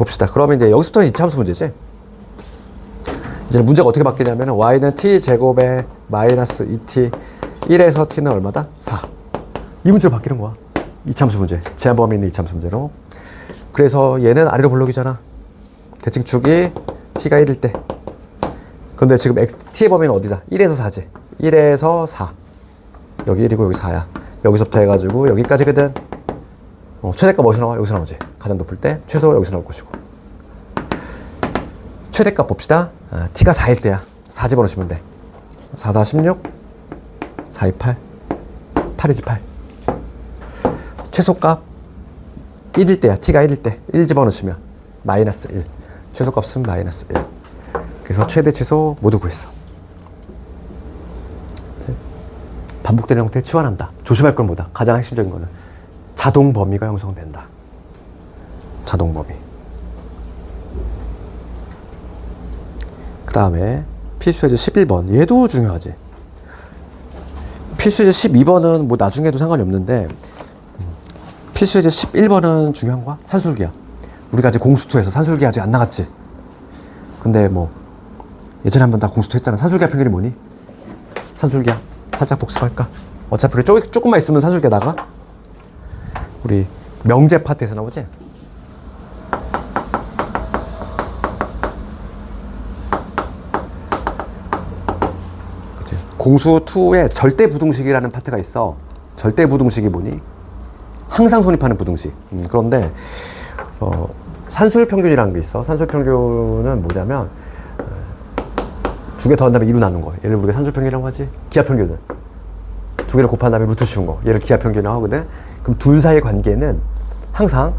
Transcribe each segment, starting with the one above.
봅시다. 그러면 이제 여기서부터는 이차함수 문제지. 이제 문제가 어떻게 바뀌냐면 y는 t제곱에 마이너스 2t 1에서 t는 얼마다? 4. 이 문제로 바뀌는 거야. 이차함수 문제. 제한 범위 있는 이차함수 문제로. 그래서 얘는 아래로 블록이잖아. 대칭축이 t가 1일 때. 근데 지금 t의 범위는 어디다? 1에서 4지. 1에서 4. 여기 1이고 여기 4야. 여기서부터 해가지고 여기까지거든. 최대값 어디서 나와? 여기서 나오지. 가장 높을 때 최소 여기서 나올 것이고. 최대값 봅시다. t가 4일 때야. 4 집어넣으시면 돼. 4, 4, 16. 4, 2, 8. 8이지 8. 최소값 1일 때야. t가 1일 때. 1 집어넣으시면 마이너스 1. 최소값은 마이너스 1. 그래서 최대 최소 모두 구했어. 반복되는 형태를 치환한다. 조심할 건 뭐다? 가장 핵심적인 거는 자동 범위가 형성된다. 자동 범위. 그 다음에 필수예제 11번. 얘도 중요하지. 필수예제 12번은 뭐 나중에도 상관이 없는데 필수예제 11번은 중요한 거야? 산술기야. 우리가 아직 공수투에서 산술기 아직 안 나갔지. 근데 뭐 예전에 한번 다 공수투 했잖아. 산술기하 평균이 뭐니? 산술기하. 살짝 복습할까? 어차피 우리 조금만 있으면 산술기하 나가? 우리 명제 파트에서 나오지? 그치? 공수2에 절대부등식이라는 파트가 있어. 절대부등식이 뭐니? 항상 손입하는 부등식. 그런데 산술평균이라는 게 있어. 산술평균은 뭐냐면 두 개 더한 다음에 2로 나눈 거. 얘를 우리가 산술평균이라고 하지. 기하평균은 두 개를 곱한 다음에 루트 씌운 거. 얘를 기하평균이라고 하거든. 그럼 둘 사이의 관계는 항상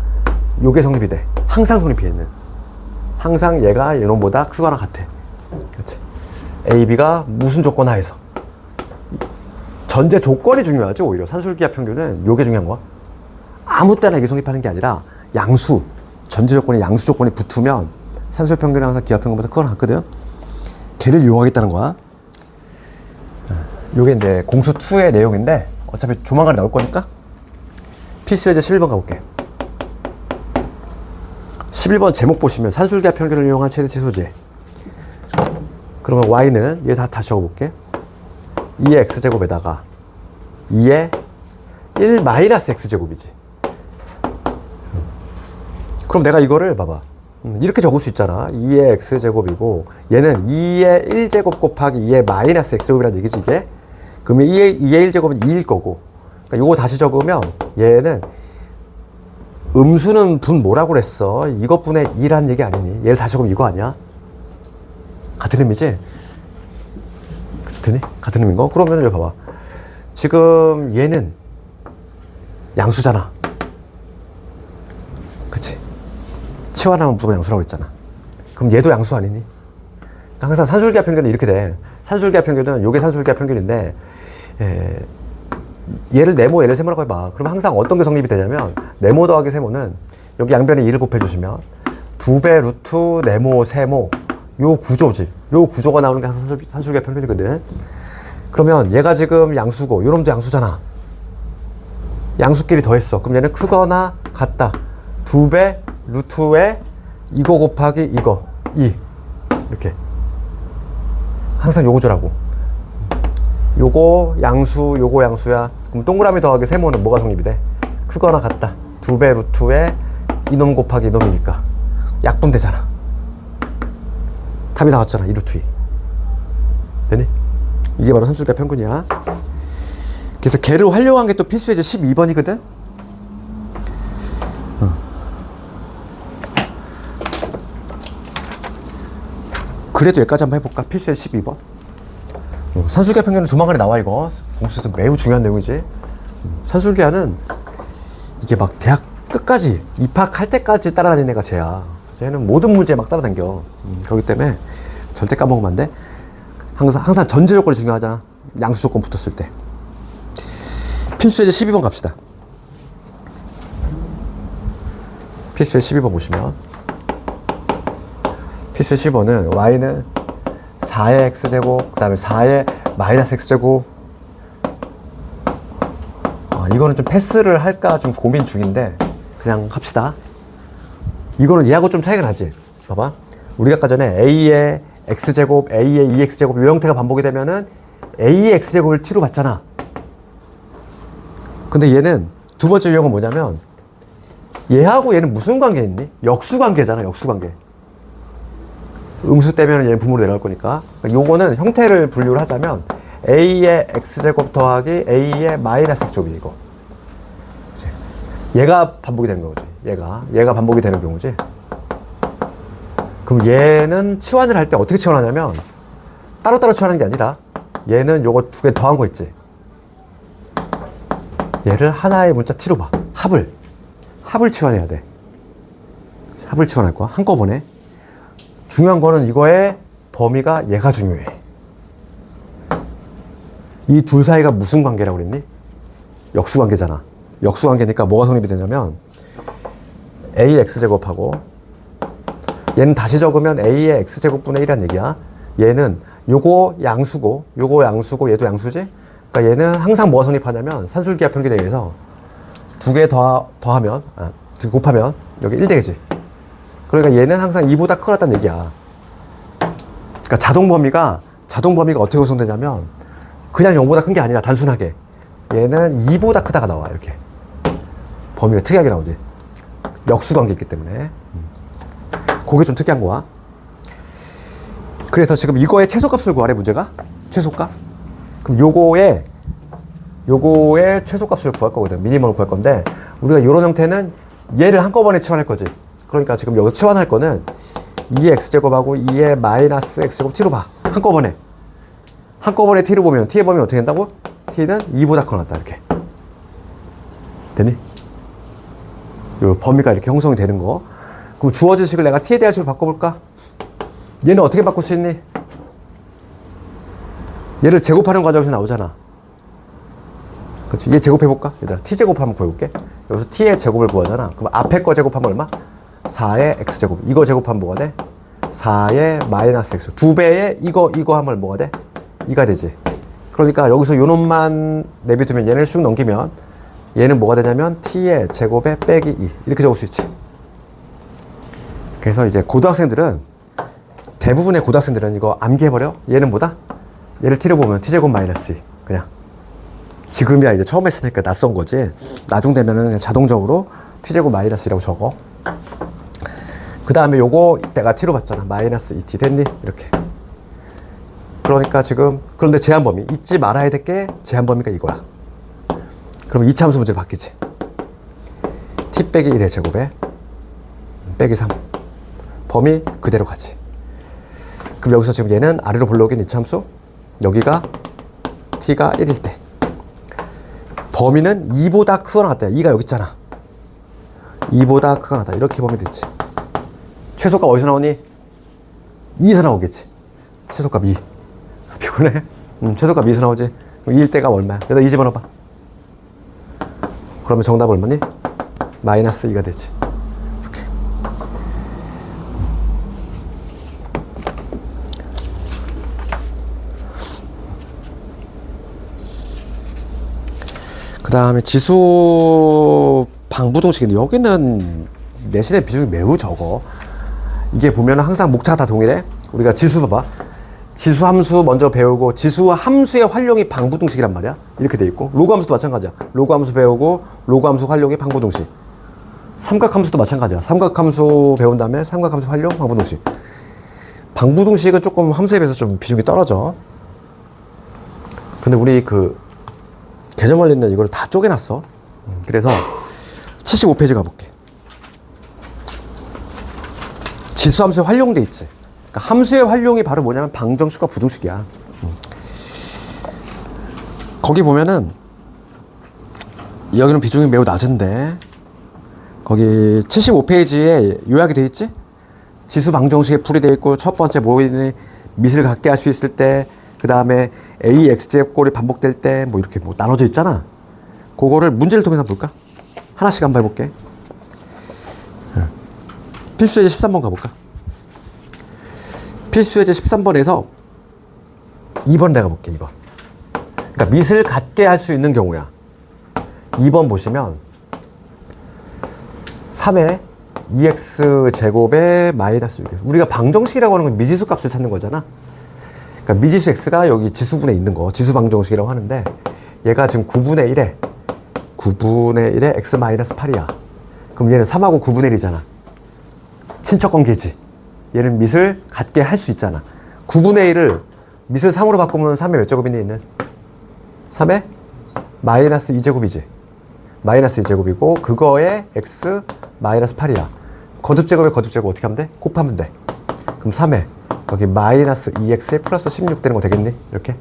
요게 성립이 돼. 항상 성립이 얘는. 항상 얘가 얘놈보다 크거나 같아. 그렇지. A, B가 무슨 조건 하에서. 전제 조건이 중요하지. 오히려 산술기하평균은 요게 중요한 거야. 아무 때나 이게 성립하는 게 아니라 양수. 전제 조건이 양수 조건이 붙으면 산술평균은 항상 기하평균보다 크거나 같거든. 걔를 이용하겠다는 거야. 요게 이제 공수2의 내용인데 어차피 조만간에 나올 거니까 필수예제 11번 가볼게. 11번 제목 보시면 산술기하 평균을 이용한 최대 치수제. 그러면 y는 얘 다시 적어볼게. 2의 x제곱에다가 2의 1 마이너스 x제곱이지. 그럼 내가 이거를 봐봐. 이렇게 적을 수 있잖아. 2의 x제곱이고 얘는 2의 1제곱 곱하기 2의 마이너스 x제곱이라는 얘기지 이게. 그러면 2의 1제곱은 2일 거고. 그러니까 요거 다시 적으면 얘는 음수는 분 뭐라고 그랬어? 이것분의 2란 얘기 아니니? 얘를 다시 적으면 이거 아니야? 같은 의미지? 그치 되니? 같은 의미인 거? 그러면 여기 봐봐. 지금 얘는 양수잖아. 그치? 치환하면 무조건 양수라고 했잖아. 그럼 얘도 양수 아니니? 그러니까 항상 산술기하 평균은 이렇게 돼. 산술기하 평균은 요게 산술기하 평균인데 얘를 네모 얘를 세모라고 해봐. 그럼 항상 어떤 게 성립이 되냐면 네모 더하기 세모는 여기 양변에 2를 곱해주시면 2배 루트 네모 세모 요 구조지. 요 구조가 나오는 게 항상 산술기하 평균이거든. 그러면 얘가 지금 양수고 요놈도 양수잖아. 양수끼리 더했어. 그럼 얘는 크거나 같다. 2배 루트에 이거 곱하기 이거 2 이렇게 항상 요 구조라고. 요거 양수 요거 양수야. 그럼 동그라미 더하기 세모는 뭐가 성립이 돼? 크거나 같다. 2배 루트에 이놈 곱하기 이놈이니까 약분되잖아. 답이 나왔잖아. 2 루트 2 되니? 이게 바로 산술기하 평균이야. 그래서 걔를 활용한 게 또 필수예제 12번이거든. 그래도 여기까지 한번 해볼까? 필수예제 12번. 산술기하 평균은 조만간에 나와. 이거 공수에서 매우 중요한 내용이지. 산술기하는 이게 막 대학 끝까지 입학할 때까지 따라다니는 애가 쟤야. 쟤는 모든 문제에 막 따라다녀. 그렇기 때문에 절대 까먹으면 안 돼. 항상 전제 조건이 중요하잖아. 양수 조건 붙었을 때. 필수예제 12번 갑시다. 필수예제 12번 보시면 필수예제 12번은 y는 4의 x제곱 그 다음에 4의 마이너스 x제곱. 이거는 좀 패스를 할까 좀 고민 중인데 그냥 합시다. 이거는 얘하고 좀 차이가 나지. 봐봐. 우리가 아까 전에 A의 X제곱, A의 2X제곱 이 형태가 반복이 되면은 A의 X제곱을 T로 봤잖아. 근데 얘는 두 번째 유형은 뭐냐면 얘하고 얘는 무슨 관계 있니? 역수관계잖아. 역수관계. 음수 떼면 얘는 분모로 내려갈 거니까. 요거는 형태를 분류를 하자면 A의 X제곱 더하기 A의 마이너스 X제곱이 이거. 얘가 반복이 되는 거지. 얘가 반복이 되는 경우지. 그럼 얘는 치환을 할 때 어떻게 치환하냐면 따로따로 치환하는 게 아니라 얘는 요거 두 개 더한 거 있지. 얘를 하나의 문자 T로 봐. 합을 치환해야 돼. 합을 치환할 거야. 한꺼번에. 중요한 거는 이거의 범위가 얘가 중요해. 이 둘 사이가 무슨 관계라고 그랬니? 역수관계잖아. 역수관계니까 뭐가 성립이 되냐면 A의 X제곱하고 얘는 다시 적으면 A의 X제곱분의 1이란 얘기야. 얘는 요거 양수고 얘도 양수지? 그러니까 얘는 항상 뭐가 성립하냐면 산술기하 평균에 의해서 두 개 더하면 곱하면 여기 1 되겠지. 그러니까 얘는 항상 2보다 크다는 얘기야. 그러니까 자동 범위가 어떻게 구성되냐면 그냥 0보다 큰 게 아니라 단순하게 얘는 2보다 크다가 나와. 이렇게 범위가 특이하게 나오지. 역수관계 있기 때문에. 그게 좀 특이한 거야. 그래서 지금 이거의 최소값을 구하래. 문제가 최소값. 그럼 요거의 최소값을 구할 거거든. 미니멈을 구할 건데 우리가 이런 형태는 얘를 한꺼번에 치환할 거지. 그러니까 지금 여기서 치환할 거는 2의 X제곱하고 2의 마이너스 X제곱 T로 봐. 한꺼번에 T로 보면 T의 범위 어떻게 된다고? T는 2보다 커놨다. 이렇게 되니? 요 범위가 이렇게 형성이 되는 거. 그럼 주어진 식을 내가 T에 대한 식으로 바꿔볼까? 얘는 어떻게 바꿀 수 있니? 얘를 제곱하는 과정에서 나오잖아. 그렇지? 얘 제곱해볼까? 얘들아, T제곱 한번 구해볼게. 여기서 T의 제곱을 구하잖아. 그럼 앞에 거 제곱하면 얼마? 4의 X제곱. 이거 제곱하면 뭐가 돼? 4의 마이너스 X. 2배의 이거 하면 뭐가 돼? 2가 되지. 그러니까 여기서 요 놈만 내비두면 얘를 쭉 넘기면 얘는 뭐가 되냐면 T의 제곱에 빼기 2. 이렇게 적을 수 있지. 그래서 이제 대부분의 고등학생들은 이거 암기해버려. 얘는 뭐다? 얘를 T로 보면 T제곱 마이너스 2. 그냥. 지금이야 이제 처음 했으니까 낯선 거지. 나중 되면은 그냥 자동적으로 T제곱 마이너스 2라고 적어. 그 다음에 요거 내가 T로 봤잖아. 마이너스 2T 됐니? 이렇게. 그러니까 지금, 그런데 제한 범위. 잊지 말아야 될 게 제한 범위가 이거야. 그럼 이차함수 문제로 바뀌지. T 빼기 1의 제곱에 빼기 3. 범위 그대로 가지. 그럼 여기서 지금 얘는 아래로 불러오긴 이차함수. 여기가 T가 1일 때. 범위는 2보다 크거나 같다. 2가 여기 있잖아. 2보다 크거나 같다. 이렇게 보면 되지. 최소값 어디서 나오니? 2에서 나오겠지. 최소값 2. 피곤해? 최소값 2에서 나오지. 2일 때가 얼마야? 여기다 2 집어넣어봐. 그러면 정답 얼마니? 마이너스 2가 되지. 이렇게. 그 다음에 지수 방부동식인데 여기는 내신의 비중이 매우 적어. 이게 보면 항상 목차가 다 동일해. 우리가 지수 봐봐. 지수 함수 먼저 배우고 지수 함수의 활용이 방부동식이란 말이야. 이렇게 돼 있고 로그 함수도 마찬가지야. 로그 함수 배우고 로그 함수 활용이 방부동식. 삼각 함수도 마찬가지야. 삼각 함수 배운 다음에 삼각 함수 활용 방부동식. 방부동식은 조금 함수에 비해서 좀 비중이 떨어져. 근데 우리 그 개정 관리는 이걸 다 쪼개놨어. 그래서 75페이지 가볼게. 지수 함수의 활용돼 있지. 그러니까 함수의 활용이 바로 뭐냐면 방정식과 부등식이야. 거기 보면은 여기는 비중이 매우 낮은데 거기 75페이지에 요약이 돼 있지? 지수 방정식에 풀이 돼 있고 첫 번째 모인이 밑을 갖게 할 수 있을 때, 그 다음에 A, X제곱꼴이 반복될 때 뭐 이렇게 뭐 나눠져 있잖아. 그거를 문제를 통해서 볼까? 하나씩 한번 해볼게. 필수예제 13번 가볼까? 필수예제 13번에서 2번 내가 볼게. 2번. 그러니까 밑을 갖게 할 수 있는 경우야. 2번 보시면 3의 2x 제곱에 마이너스 6x. 우리가 방정식이라고 하는 건 미지수 값을 찾는 거잖아. 그러니까 미지수 x가 여기 지수분에 있는 거, 지수 방정식이라고 하는데, 얘가 지금 9분의 1에 x 마이너스 8이야. 그럼 얘는 3하고 9분의 1이잖아. 친척 관계지. 얘는 밑을 같게 할 수 있잖아. 9분의 1을 밑을 3으로 바꾸면 3의 몇 제곱이니 얘는? 3의 마이너스 2제곱이지. 마이너스 2제곱이고 그거에 x 마이너스 8이야. 거듭제곱에 거듭제곱 어떻게 하면 돼? 곱하면 돼. 그럼 3에 여기 마이너스 2x에 플러스 16 되는 거 되겠니? 이렇게.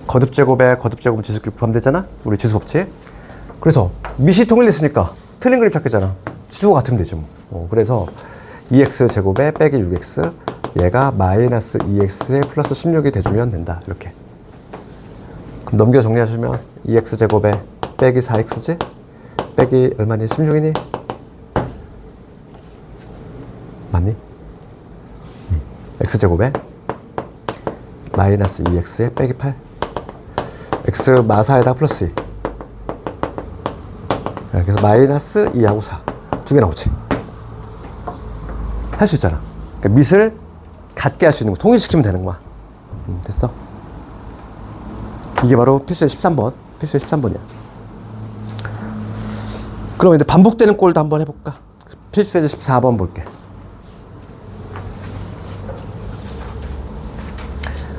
거듭제곱에 거듭제곱 지수끼리 곱하면 되잖아? 우리 지수 법칙. 그래서 밑이 통일됐으니까 틀린 그림 찾겠잖아. 지수가 같으면 되지 뭐. 그래서 2x 제곱에 빼기 6x, 얘가 마이너스 2x에 플러스 16이 돼주면 된다. 이렇게. 그럼 넘겨 정리하시면 2x 제곱에 빼기 4x지? 빼기 얼마니? 16이니? 맞니? x제곱에 마이너스 2x에 빼기 8, x 마사에다 플러스 2. 그래서 마이너스 2하고 4 두 개 나오지. 할 수 있잖아. 그러니까 밑을 같게 할 수 있는 거 통일시키면 되는 거야. 됐어? 이게 바로 필수의 13번. 필수의 13번이야. 그럼 이제 반복되는 꼴도 한번 해볼까? 필수의 14번 볼게.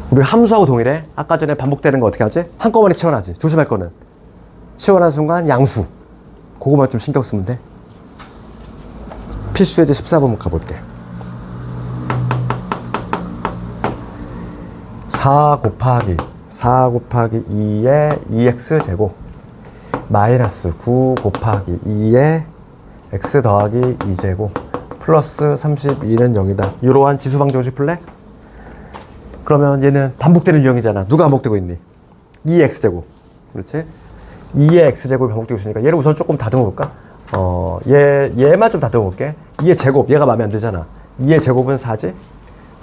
우리 함수하고 동일해. 아까 전에 반복되는 거 어떻게 하지? 한꺼번에 치워나지. 조심할 거는 치워난 순간 양수. 그거만 좀 신경 쓰면 돼. 필수의 14번 가볼게. 4 곱하기 2의 2x 제곱 마이너스 9 곱하기 2의 x 더하기 2제곱 플러스 32는 0이다. 이러한 지수 방정식 풀래? 그러면 얘는 반복되는 유형이잖아. 누가 반복되고 있니? 2의 x제곱. 그렇지? 2의 x제곱이 반복되고 있으니까 얘를 우선 조금 다듬어 볼까? 얘만 좀 다듬어 볼게. 2의 제곱, 얘가 마음에 안 들잖아. 2의 제곱은 4지?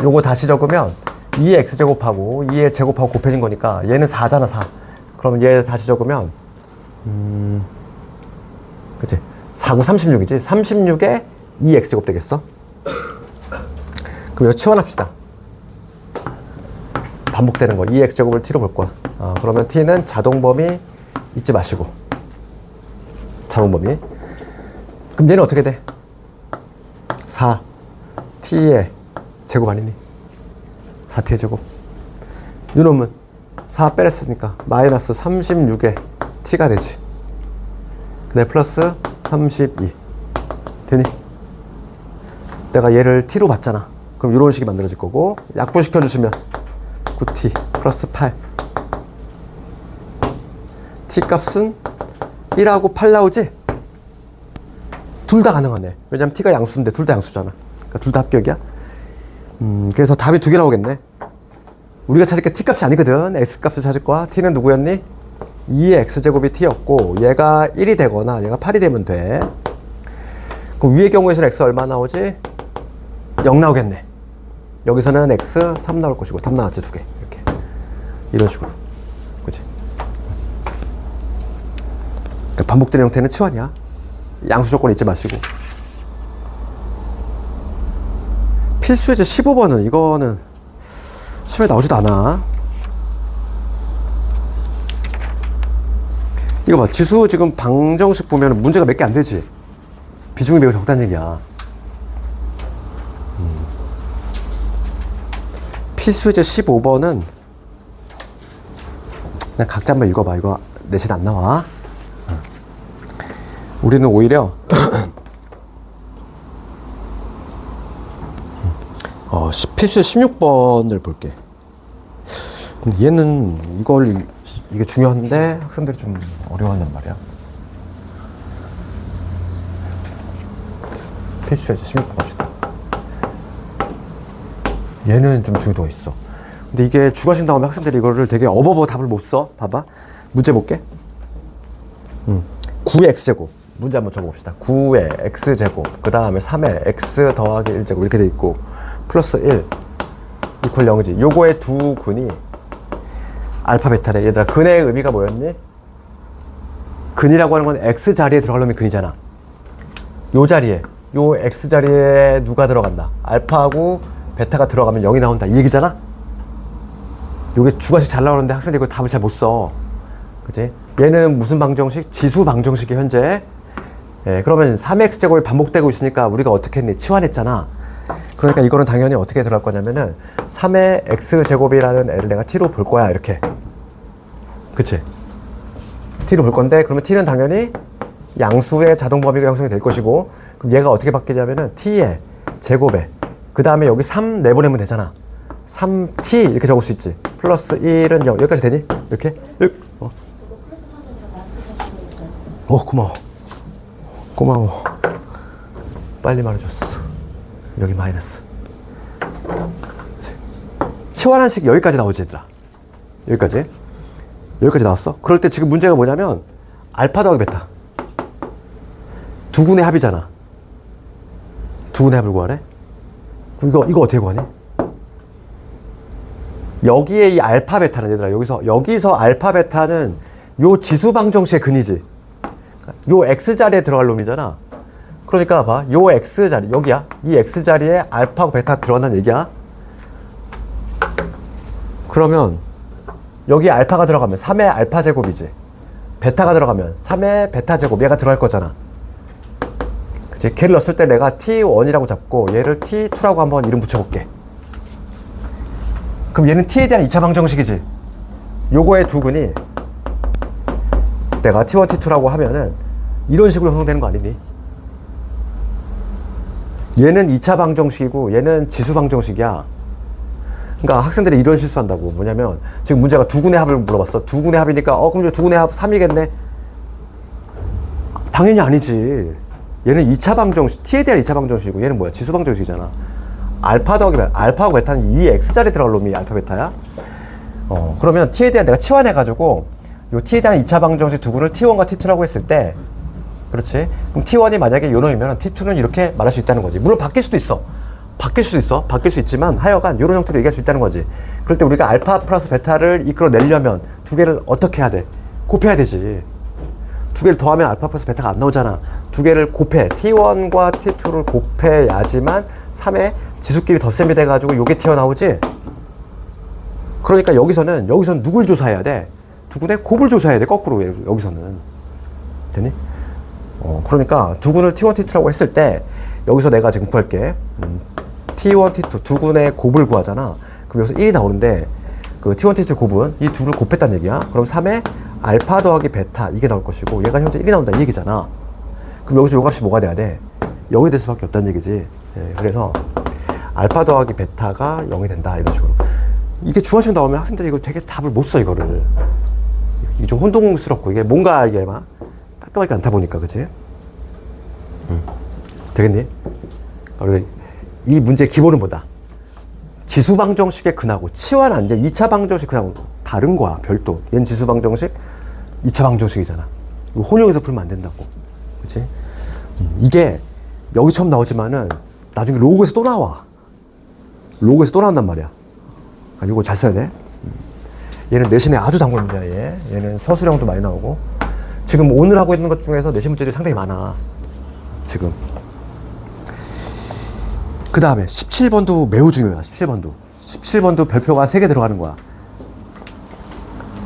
요거 다시 적으면 2의 x제곱하고 2의 제곱하고 곱해진 거니까 얘는 4잖아, 4. 그러면 얘 다시 적으면 그치? 4구 36이지? 36에 2의 x제곱 되겠어? 그럼 이거 치환합시다. 반복되는 거 2의 x제곱을 t로 볼 거야. 그러면 t는 자동범위 잊지 마시고, 자동범위. 그럼 얘는 어떻게 돼? 4 t의 제곱 아니니? 4t의 제곱. 이놈은 4 빼냈으니까 마이너스 36에 t가 되지. 근데 플러스 32 되니? 내가 얘를 t로 봤잖아. 그럼 이런 식이 만들어질 거고, 약분시켜 주시면 9t 플러스 8, t 값은 1하고 8 나오지? 둘 다 가능하네. 왜냐면 t가 양수인데 둘 다 양수잖아. 그러니까 둘 다 합격이야. 그래서 답이 두 개 나오겠네. 우리가 찾을 게 t 값이 아니거든. x 값을 찾을 거야. t는 누구였니? 2의 x제곱이 t였고 얘가 1이 되거나 얘가 8이 되면 돼. 그럼 위의 경우에서는 x 얼마 나오지? 0 나오겠네. 여기서는 x 3 나올 것이고 답 나왔지, 두 개. 이렇게. 이런 식으로. 그치? 그러니까 반복되는 형태는 치환이야. 양수 조건 잊지 마시고. 필수예제 15번은 이거는 시험에 나오지도 않아. 이거 봐. 지수 지금 방정식 보면 문제가 몇 개 안 되지? 비중이 매우 적다는 얘기야. 필수예제 15번은 그냥 각자 한번 읽어봐. 이거 내신 안 나와. 우리는 오히려 필수의 16번을 볼게. 얘는 이게 중요한데 학생들이 좀 어려워한단 말이야. 필수의 16번 봅시다. 얘는 좀 중요도가 있어. 근데 이게 주관식 나오면 학생들이 이거를 되게 어버버 답을 못 써. 봐봐. 문제 볼게. 9의 x제곱. 문제 한번 적어봅시다. 9의 x제곱. 그 다음에 3의 x 더하기 1제곱. 이렇게 돼 있고. 플러스 1. 이퀄 0이지. 요거의 두 근이 알파 베타래. 얘들아, 근의 의미가 뭐였니? 근이라고 하는 건 x 자리에 들어가려면 근이잖아. 요 자리에, 요 x 자리에 누가 들어간다. 알파하고 베타가 들어가면 0이 나온다. 이 얘기잖아? 요게 주가식 잘 나오는데 학생들이 이걸 답을 잘 못 써. 그치? 얘는 무슨 방정식? 지수 방정식이 현재. 예, 그러면 3x제곱이 반복되고 있으니까 우리가 어떻게 했니? 치환했잖아. 그러니까 이거는 당연히 어떻게 들어갈 거냐면은 3의 x제곱이라는 애를 내가 t로 볼 거야. 이렇게. 그치? t로 볼 건데 그러면 t는 당연히 양수의 자동 범위가 형성이 될 것이고 그럼 얘가 어떻게 바뀌냐면은 t의 제곱에 그 다음에 여기 3 내보내면 되잖아. 3t 이렇게 적을 수 있지. 플러스 1은 0. 여기까지 되니? 이렇게? 저거 플러스 3이라 마이너스 4 있어요. 고마워. 고마워. 빨리 말해줬어. 여기 마이너스. 치환한 식 여기까지 나오지 얘들아. 여기까지. 여기까지 나왔어. 그럴 때 지금 문제가 뭐냐면 알파 더하기 베타. 두 군의 합이잖아. 두 군의 합을 구하래? 그럼 이거 어떻게 구하니? 여기에 이 알파 베타는 얘들아 여기서 알파 베타는 요 지수 방정식의 근이지. 요 x 자리에 들어갈 놈이잖아. 그러니까 봐. 요 x 자리 여기야. 이 x 자리에 알파하고 베타 들어간다는 얘기야. 그러면 여기 알파가 들어가면 3의 알파 제곱이지. 베타가 들어가면 3의 베타 제곱 얘가 들어갈 거잖아. 그치? 걔를 넣었을 때 내가 t1이라고 잡고 얘를 t2라고 한번 이름 붙여볼게. 그럼 얘는 t에 대한 2차 방정식이지. 요거의 두 근이 내가 t1, t2라고 하면은 이런 식으로 형성되는 거 아니니? 얘는 2차 방정식이고 얘는 지수 방정식이야. 그러니까 학생들이 이런 실수한다고. 뭐냐면 지금 문제가 두 군의 합을 물어봤어. 두 군의 합이니까 그럼 두 군의 합 3이겠네? 당연히 아니지. 얘는 2차 방정식, t에 대한 2차 방정식이고 얘는 뭐야? 지수 방정식이잖아. 알파 더하기 베타, 알파하고 베타는 이 x자리에 들어갈 놈이 알파 베타야. 그러면 t에 대한 내가 치환해가지고 요 t에 대한 2차 방정식 두 군을 t1과 t2라고 했을 때 그렇지? 그럼 t1이 만약에 요 놈이면 t2는 이렇게 말할 수 있다는 거지. 물론 바뀔 수도 있어. 바뀔 수 있지만 하여간 요런 형태로 얘기할 수 있다는 거지. 그럴 때 우리가 알파 플러스 베타를 이끌어내려면 두 개를 어떻게 해야 돼? 곱해야 되지. 두 개를 더하면 알파 플러스 베타가 안 나오잖아. 두 개를 곱해. t1과 t2를 곱해야지만 3의 지수끼리 덧셈이 돼가지고 요게 튀어나오지. 그러니까 여기서는 누굴 조사해야 돼? 두 군의 곱을 조사해야 돼. 거꾸로 여기서는. 되니? 그러니까 두 군을 t1, t2라고 했을 때 여기서 내가 지금 구할게. t1, t2 두 군의 곱을 구하잖아. 그럼 여기서 1이 나오는데 그 t1, t2 곱은 이 둘을 곱했다는 얘기야. 그럼 3의 알파 더하기 베타 이게 나올 것이고 얘가 현재 1이 나온다 이 얘기잖아. 그럼 여기서 요 값이 뭐가 돼야 돼? 0이 될 수밖에 없다는 얘기지. 그래서 알파 더하기 베타가 0이 된다 이런 식으로. 이게 중화식 나오면 학생들이 이거 되게 답을 못 써 이거를. 이게 좀 혼동스럽고 이게 뭔가 이게 막 깔끔하게 않다 보니까 그치? 되겠니? 우리가 이 문제의 기본은 뭐다? 지수 방정식의 근하고 치환한 이제 2차 방정식 근하고 다른 거야 별도. 얘는 지수 방정식, 2차 방정식이잖아. 이거 혼용해서 풀면 안 된다고. 그치? 이게 여기 처음 나오지만은 나중에 로그에서 또 나와. 로그에서 또 나온단 말이야. 그러니까 이거 잘 써야 돼. 얘는 내신에 아주 단골 문제야. 얘는 서술형도 많이 나오고. 지금 오늘 하고 있는 것 중에서 내신 문제들이 상당히 많아. 지금. 그 다음에 17번도 매우 중요해. 17번도 별표가 3개 들어가는 거야.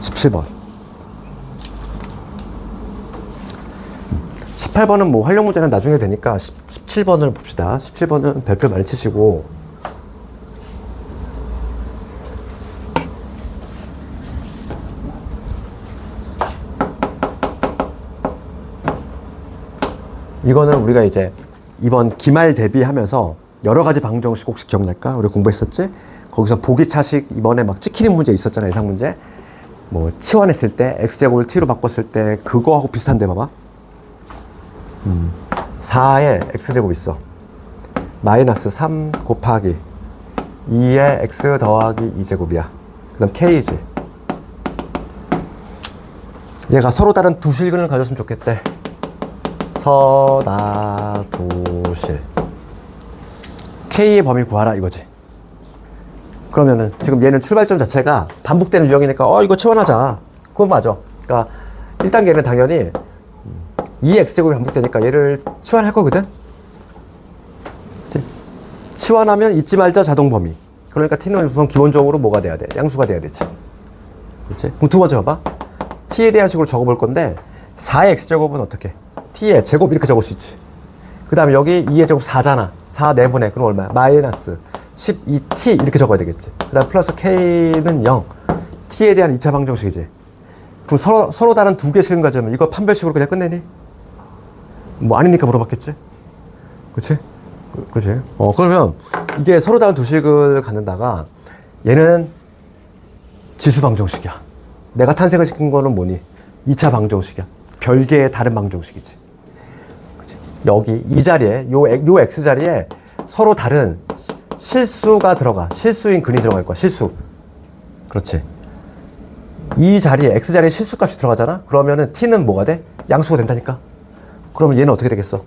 17번. 18번은 뭐 활용 문제는 나중에 되니까 17번을 봅시다. 17번은 별표 많이 치시고. 이거는 우리가 이제 이번 기말 대비하면서 여러 가지 방정식 혹시 기억날까? 우리 공부했었지? 거기서 보기차식 이번에 막 찍히는 문제 있었잖아. 예상 문제. 뭐 치환했을 때 x제곱을 t로 바꿨을 때 그거하고 비슷한데 봐봐. 4에 x제곱 있어. 마이너스 3 곱하기 2에 x 더하기 2제곱이야. 그 다음 k지. 얘가 서로 다른 두 실근을 가졌으면 좋겠대. 서다두실. K의 범위 구하라 이거지. 그러면은 지금 얘는 출발점 자체가 반복되는 유형이니까 이거 치환하자. 그건 맞아. 그러니까 1단계는 당연히 2x제곱이 반복되니까 얘를 치환할 거거든. 그치? 치환하면 잊지 말자 자동 범위. 그러니까 t는 우선 기본적으로 뭐가 돼야 돼? 양수가 돼야 되지. 그렇지? 그럼 두 번째 봐봐. t에 대한 식으로 적어볼 건데 4의 x제곱은 어떻게? t의 제곱 이렇게 적을 수 있지. 그 다음에 여기 2의 제곱 4잖아. 4 내분해. 그럼 얼마야? 마이너스 12t 이렇게 적어야 되겠지. 그 다음 플러스 k는 0. t에 대한 2차 방정식이지. 그럼 서로 다른 두 개 실은 가지면 이거 판별식으로 그냥 끝내니? 뭐 아니니까 물어봤겠지? 그치? 그치? 그러면 이게 서로 다른 두 식을 갖는다가 얘는 지수 방정식이야. 내가 탄생을 시킨 거는 뭐니? 2차 방정식이야. 별개의 다른 방정식이지. 그치? 여기 이 자리에 요 x 자리에 서로 다른 실수가 들어가. 실수인 근이 들어갈 거야. 실수. 그렇지. 이 자리에 x 자리에 실수값이 들어가잖아. 그러면은 t는 뭐가 돼? 양수가 된다니까. 그러면 얘는 어떻게 되겠어?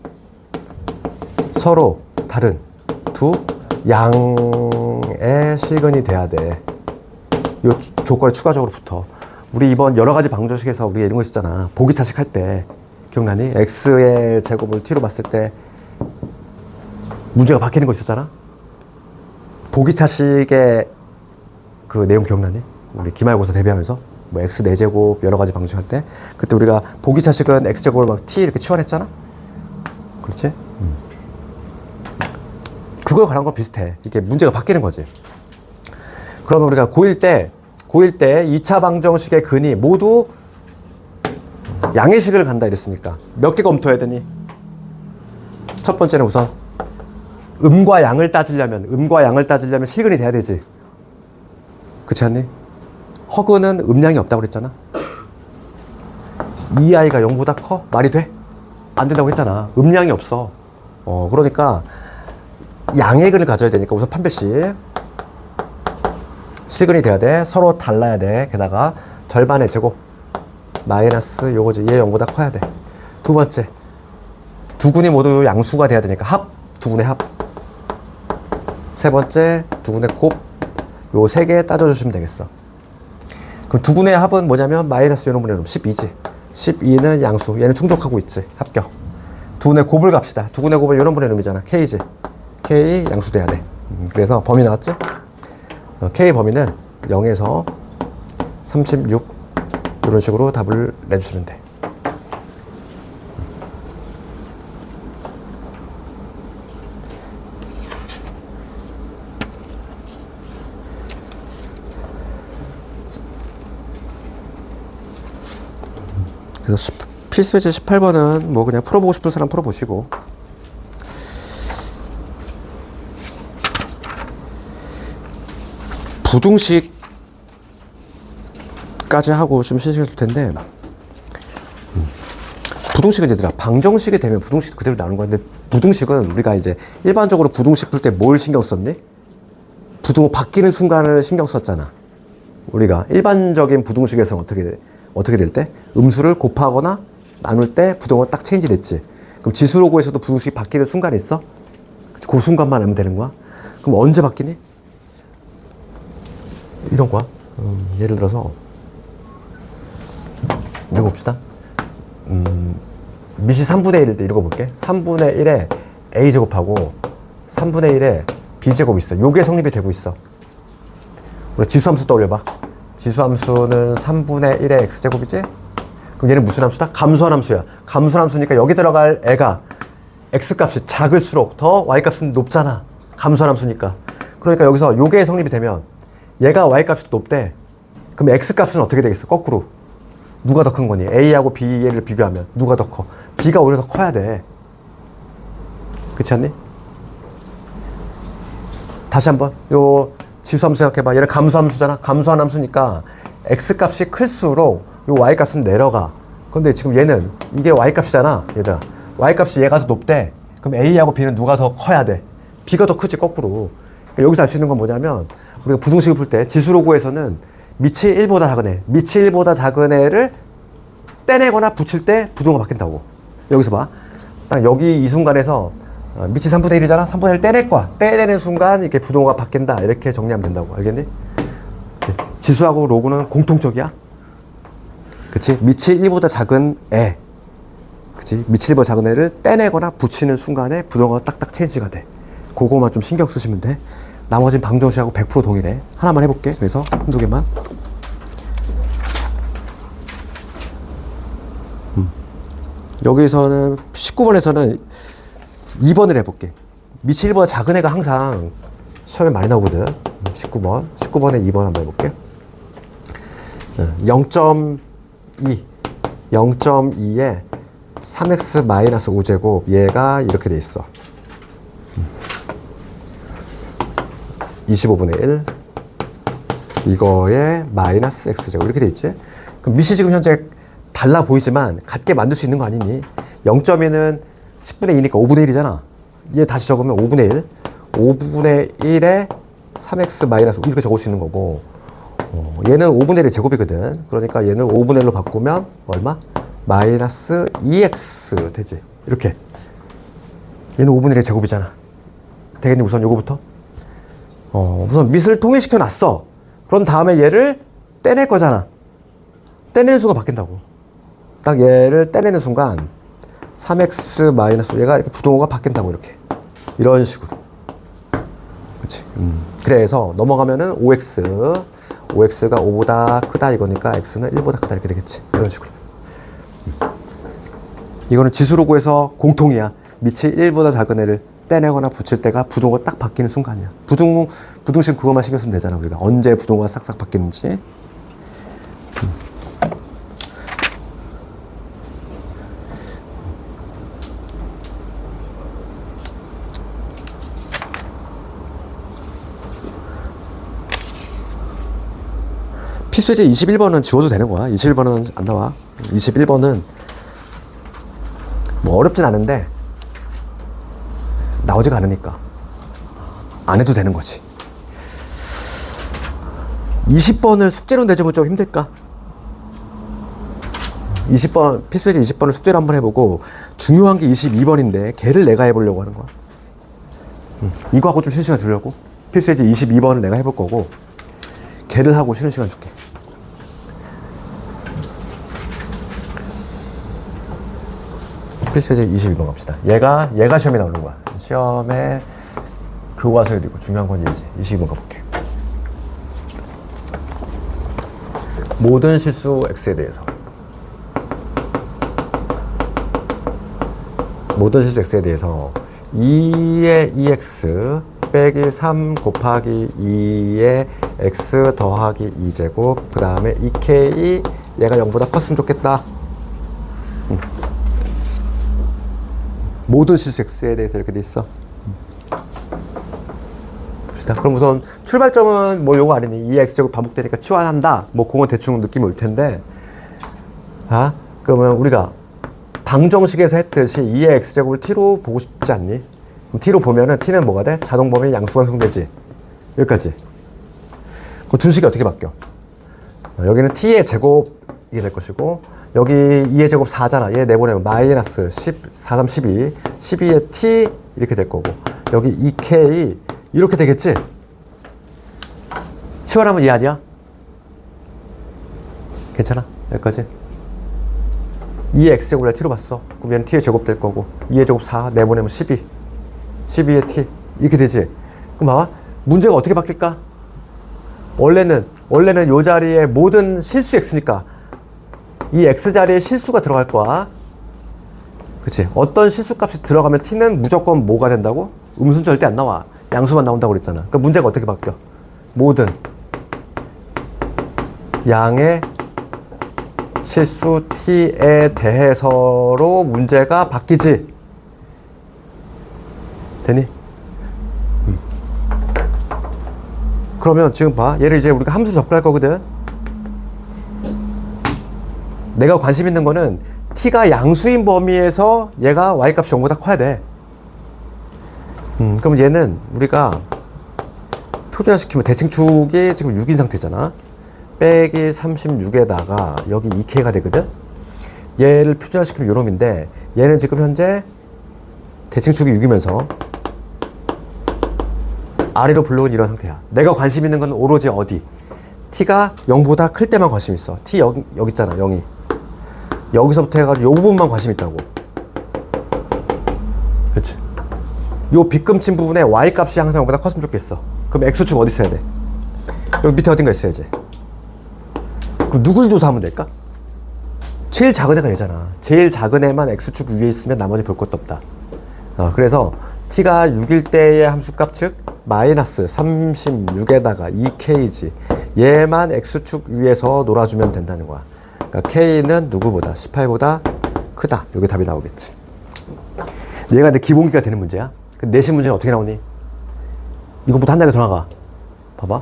서로 다른 두 양의 실근이 돼야 돼. 요 조건에 추가적으로 붙어. 우리 이번 여러 가지 방정식에서 우리가 이런 거 있었잖아. 보기차식 할 때 기억나니? x의 제곱을 t로 봤을 때 문제가 바뀌는 거 있었잖아. 보기차식의 그 내용 기억나니? 우리 기말고사 대비하면서 뭐 x 4제곱 여러 가지 방정식 할 때 그때 우리가 보기차식은 x제곱을 막 t 이렇게 치환했잖아. 그렇지? 그거에 관한 건 비슷해. 이게 문제가 바뀌는 거지. 그러면 우리가 고1 때 2차 방정식의 근이 모두 양의 식을 간다 이랬으니까 몇 개 검토해야 되니? 첫 번째는 우선 음과 양을 따지려면 실근이 돼야 되지. 그렇지 않니? 허근은 음량이 없다고 그랬잖아. 이 아이가 0보다 커? 말이 돼? 안 된다고 했잖아. 음량이 없어. 그러니까 양의 근을 가져야 되니까 우선 판별식. 실근이 돼야 돼. 서로 달라야 돼. 게다가 절반의 제곱. 마이너스 요거지. 얘 0보다 커야 돼. 두 번째. 두 군이 모두 양수가 돼야 되니까 합. 두 군의 합. 세 번째. 두 군의 곱. 요 세 개 따져주시면 되겠어. 그럼 두 군의 합은 뭐냐면 마이너스 요놈분의 요놈 12지. 12는 양수. 얘는 충족하고 있지. 합격. 두 군의 곱을 갑시다. 두 군의 곱은 요놈분의 요놈이잖아. K지. K 양수 돼야 돼. 그래서 범위 나왔지? K 범위는 0에서 36 이런 식으로 답을 내주시면 돼. 그래서 필수예제 18번은 뭐 그냥 풀어보고 싶은 사람 풀어보시고 부등식까지 하고 좀 신경 쓸 텐데 부등식은 얘들아 방정식이 되면 부등식 그대로 나오는 거야. 근데 부등식은 우리가 이제 일반적으로 부등식 풀 때 뭘 신경 썼니? 부등호 바뀌는 순간을 신경 썼잖아. 우리가 일반적인 부등식에서는 어떻게 될 때? 음수를 곱하거나 나눌 때 부등호가 딱 체인지 됐지. 그럼 지수로고에서도 부등식이 바뀌는 순간이 있어? 그 순간만 알면 되는 거야? 그럼 언제 바뀌니? 이런 거야. 예를 들어서 이거 봅시다. 밑이 3분의 1일 때 이런 거 볼게. 3분의 1에 a제곱하고 3분의 1에 b제곱 있어. 요게 성립이 되고 있어. 우리 지수함수 떠올려봐. 지수함수는 3분의 1의 x제곱이지? 그럼 얘는 무슨 함수다? 감소한 함수야. 감소한 함수니까 여기 들어갈 애가 x값이 작을수록 더 y값은 높잖아. 감소한 함수니까. 그러니까 여기서 요게 성립이 되면 얘가 y값이 높대. 그럼 x값은 어떻게 되겠어? 거꾸로. 누가 더 큰 거니? a하고 b를 비교하면 누가 더 커? b가 오히려 더 커야 돼. 그렇지 않니? 다시 한번 요 지수함수 생각해봐. 얘는 감소함수잖아. 감소한 함수니까 x값이 클수록 요 y값은 내려가. 근데 지금 얘는 이게 y값이잖아. 얘들아. y값이 얘가 더 높대. 그럼 a하고 b는 누가 더 커야 돼? b가 더 크지 거꾸로. 그러니까 여기서 알 수 있는 건 뭐냐면 우리가 부등식을 풀 때 지수로고에서는 밑이 1보다 작은 애, 밑이 1보다 작은 애를 떼내거나 붙일 때 부등호가 바뀐다고. 여기서 봐. 딱 여기 이 순간에서 밑이 3분의 1이잖아. 3분의 1 떼낼 거야. 떼내는 순간 이렇게 부등호가 바뀐다. 이렇게 정리하면 된다고. 알겠니? 지수하고 로고는 공통적이야. 그치? 밑이 1보다 작은 애. 그치? 밑이 1보다 작은 애를 떼내거나 붙이는 순간에 부등호가 딱딱 체인지가 돼. 그거만 좀 신경 쓰시면 돼. 나머지는 방정식하고 100% 동일해. 하나만 해볼게. 그래서 한두 개만. 여기서는 19번에서는 2번을 해볼게. 밑이 1보다 작은 애가 항상 시험에 많이 나오거든. 19번에 2번 한번 해볼게. 0.2 0.2에 3x 마이너스 5제곱 얘가 이렇게 돼 있어. 25분의 1 이거에 마이너스 x제곱 이렇게 돼 있지. 그럼 밑이 지금 현재 달라 보이지만 같게 만들 수 있는 거 아니니? 0.2는 10분의 2니까 5분의 1이잖아. 얘 다시 적으면 5분의 1 5분의 1에 3x 마이너스 5 이렇게 적을 수 있는 거고, 얘는 5분의 1의 제곱이거든. 그러니까 얘는 5분의 1로 바꾸면 얼마? 마이너스 2x 되지. 이렇게. 얘는 5분의 1의 제곱이잖아. 되겠니? 우선 요거부터. 우선 밑을 통일시켜 놨어. 그런 다음에 얘를 떼낼 거잖아. 떼내는 순간 바뀐다고. 딱 얘를 떼내는 순간 3x 마이너스 얘가 이렇게 부동호가 바뀐다고. 이렇게 이런 식으로. 그렇지. 그래서 넘어가면은 5x가 5보다 크다 이거니까 x는 1보다 크다 이렇게 되겠지. 이런 식으로. 이거는 지수로 구해서 공통이야. 밑이 1보다 작은 애를 떼내거나 붙일 때가 부동호가 딱 바뀌는 순간이야. 부등식 그것만 신경 쓰면 되잖아. 우리가 언제 부동호가 싹싹 바뀌는지. 필수제 21번은 지워도 되는 거야. 21번은 안 나와. 21번은 뭐 어렵진 않은데 나오지가 않으니까 안 해도 되는 거지. 20번을 숙제로 내주면 좀 힘들까? 20번, 필수제 20번을 숙제로 한번 해보고 중요한 게 22번인데 걔를 내가 해보려고 하는 거야. 이거하고 좀 쉬는 시간 주려고. 필수제 22번을 내가 해볼 거고 걔를 하고 쉬는 시간 줄게. 필수제 22번 갑시다. 얘가 시험에 나오는 거야. 시험에 교과서에도 있고 중요한 건 얘지. 22번 가볼게. 모든 실수 x에 대해서. 모든 실수 x에 대해서 2의 2x 빼기 3 곱하기 2의 x 더하기 2제곱 그 다음에 2k 얘가 0보다 컸으면 좋겠다. 모든 실수 x에 대해서 이렇게 돼 있어. 봅시다. 그럼 우선 출발점은 뭐 요거 아니니? 2x제곱 반복되니까 치환한다. 뭐 그건 대충 느낌이 올 텐데. 그러면 우리가 방정식에서 했듯이 2의 x제곱을 t로 보고 싶지 않니? 그럼 t로 보면은 t는 뭐가 돼? 자동범위 양수가 형성되지. 여기까지. 그럼 준식이 어떻게 바뀌어? 여기는 t의 제곱이 될 것이고 여기 2의 제곱 4잖아. 얘 내보내면 마이너스 10, 4, 3, 12 12의 t 이렇게 될 거고 여기 2k 이렇게 되겠지? 치환하면 얘 아니야? 괜찮아? 여기까지 2의 x제곱을 t로 봤어. 그럼 얘는 t의 제곱 될 거고 2의 제곱 4 내보내면 12 12의 t 이렇게 되지? 그럼 봐봐. 문제가 어떻게 바뀔까? 원래는 요 자리에 모든 실수 x니까 이 x자리에 실수가 들어갈 거야. 그치? 어떤 실수값이 들어가면 t는 무조건 뭐가 된다고? 음수는 절대 안 나와. 양수만 나온다고 그랬잖아. 그러니까 문제가 어떻게 바뀌어? 모든 양의 실수 t에 대해서로 문제가 바뀌지. 되니? 그러면 지금 봐. 얘를 이제 우리가 함수 접근할 거거든. 내가 관심 있는 거는 t가 양수인 범위에서 얘가 y값이 0보다 커야 돼. 그럼 얘는 우리가 표준화시키면 대칭축이 지금 6인 상태잖아. 빼기 36에다가 여기 2k가 되거든. 얘를 표준화시키면 요놈인데 얘는 지금 현재 대칭축이 6이면서 아래로 블록은 이런 상태야. 내가 관심 있는 건 오로지 어디? t가 0보다 클 때만 관심 있어. t 여기 있잖아. 0이. 여기서부터 해가지고 요 부분만 관심 있다고. 그렇지? 요 빗금친 부분에 y 값이 항상 0보다 컸으면 좋겠어. 그럼 x축 어디 있어야 돼? 여기 밑에 어딘가 있어야지. 그럼 누굴 조사하면 될까? 제일 작은 애가 얘잖아. 제일 작은 애만 x축 위에 있으면 나머지 볼 것도 없다. 그래서 t가 6일 때의 함수값 즉 마이너스 36에다가 2kg 얘만 x축 위에서 놀아주면 된다는 거야. 그러니까 k는 누구보다 18보다 크다. 여기 답이 나오겠지. 얘가 근데 기본기가 되는 문제야. 근데 내신 문제는 어떻게 나오니? 이거부터 한 단계 더 나가. 봐봐.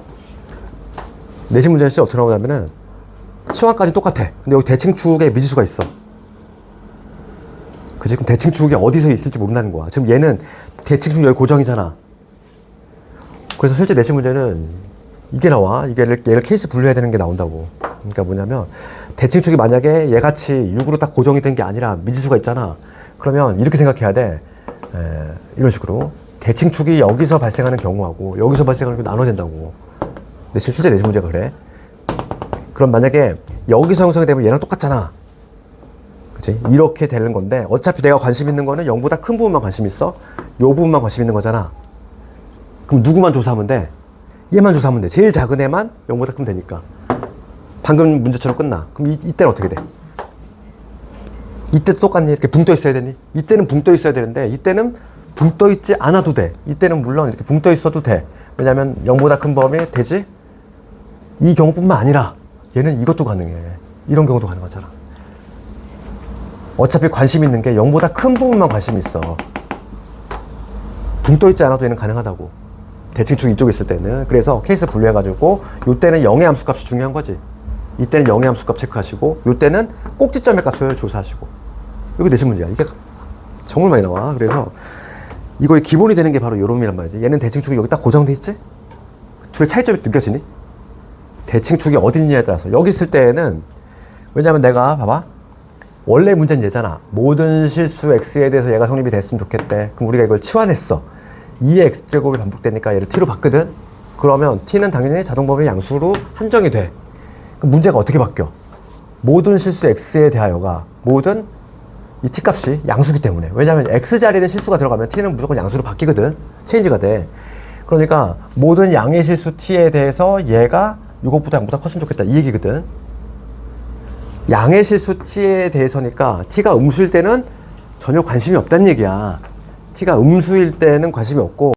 내신 문제는 진짜 어떻게 나오냐면은 치환까지 똑같아. 근데 여기 대칭축에 미지수가 있어. 그치? 그럼 대칭축이 어디서 있을지 모른다는 거야. 지금 얘는 대칭축 여기 고정이잖아. 그래서 실제 내신 문제는 이게 나와. 얘를 케이스 분류해야 되는 게 나온다고. 그러니까 뭐냐면 대칭축이 만약에 얘같이 6으로 딱 고정이 된 게 아니라 미지수가 있잖아. 그러면 이렇게 생각해야 돼. 이런 식으로. 대칭축이 여기서 발생하는 경우하고 여기서 발생하는 게 나눠야 된다고. 근데 실제 내신 문제가 그래. 그럼 만약에 여기서 형성이 되면 얘랑 똑같잖아. 그치? 이렇게 되는 건데 어차피 내가 관심 있는 거는 0보다 큰 부분만 관심 있어. 요 부분만 관심 있는 거잖아. 그럼 누구만 조사하면 돼? 얘만 조사하면 돼. 제일 작은 애만 0보다 크면 되니까. 방금 문제처럼 끝나. 그럼 이때는 어떻게 돼? 이때도 똑같니? 이렇게 붕 떠 있어야 되니? 이때는 붕 떠 있어야 되는데 이때는 붕 떠 있지 않아도 돼. 이때는 물론 이렇게 붕 떠 있어도 돼. 왜냐면 0보다 큰 범위 되지? 이 경우뿐만 아니라 얘는 이것도 가능해. 이런 경우도 가능하잖아. 어차피 관심 있는 게 0보다 큰 부분만 관심이 있어. 붕 떠 있지 않아도 얘는 가능하다고. 대칭축 이쪽에 있을 때는. 그래서 케이스 분류해가지고 요때는 0의 함수값이 중요한 거지. 이때는 0의 함수값 체크하시고 요때는 꼭지점의 값을 조사하시고. 이게 내신 문제야. 이게 정말 많이 나와. 그래서 이거의 기본이 되는 게 바로 요놈이란 말이지. 얘는 대칭축이 여기 딱 고정돼 있지? 둘의 차이점이 느껴지니? 대칭축이 어디 있냐에 따라서 여기 있을 때에는 왜냐면 내가 봐봐 원래 문제는 얘잖아. 모든 실수 x에 대해서 얘가 성립이 됐으면 좋겠대. 그럼 우리가 이걸 치환했어. 2의 x제곱이 반복되니까 얘를 t로 봤거든. 그러면 t는 당연히 자동범위 양수로 한정이 돼. 그럼 문제가 어떻게 바뀌어? 모든 실수 x에 대하여가 모든 이 t값이 양수기 때문에. 왜냐면 x자리에 실수가 들어가면 t는 무조건 양수로 바뀌거든. 체인지가 돼. 그러니까 모든 양의 실수 t에 대해서 얘가 이것보다 0보다 컸으면 좋겠다. 이 얘기거든. 양의 실수 t에 대해서니까 t가 음수일 때는 전혀 관심이 없다는 얘기야. t가 음수일 때는 관심이 없고